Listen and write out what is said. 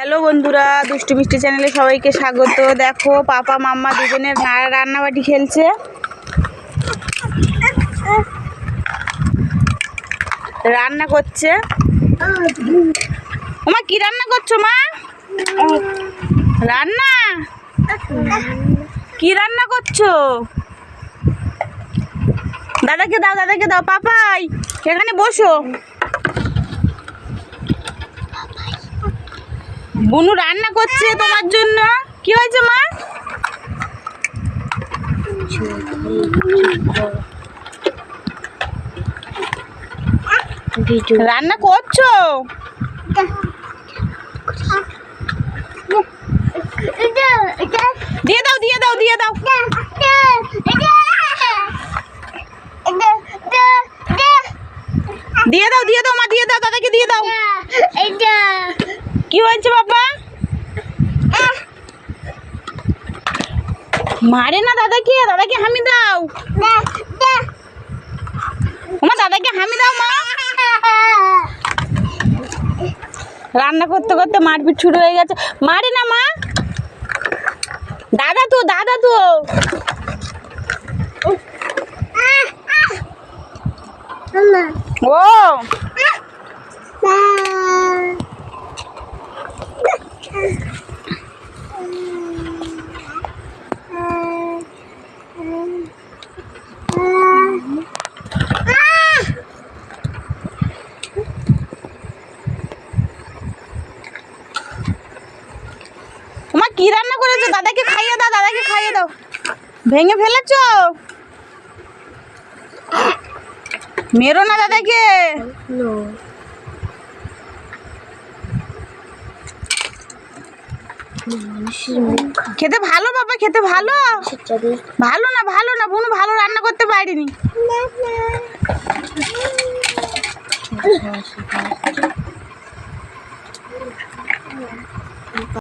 Hello বন্ধুরা, দুষ্টু মিষ্টি চ্যানেলে সবাইকে স্বাগত। দেখো পাপা মাম্মা দুজনের রান্নাবাটি খেলছে। রান্না করছে। মা কি রান্না করছো মা? রান্না কি রান্না করছো? দাদাকে দাও, দাদাকে দাও। পাপাই এখানে বসো। বুনু রান্না করছে তোমার জন্য। কি হয়েছে মা? রান্না করছো? দিয়ে দাও, দিয়ে দাও, দিয়ে দাও। দিয়ে দাও, দিয়ে দাও মা, দিয়ে দাও, দাদাকে দিয়ে দাও। কি হয়েছে বাবা? মারে না দাদাকে, দাদাকে হামি দাও। মা দাদাকে হামি দাও মা। রান্না করতে করতে মারপিট শুরু হয়ে গেছে। মারে না মা। দাদা তো, দাদা তো। ও মা কি রান্না করেছো? দাদাকে খাইয়ে দাও, দাদাকে খাইয়ে দাও। ভেঙে ফেলেছো? মেরো না দাদাকে। খেতে ভালো বাবা, খেতে ভালো। ভালো না, ভালো না বুনু, ভালো রান্না করতে পারিনি।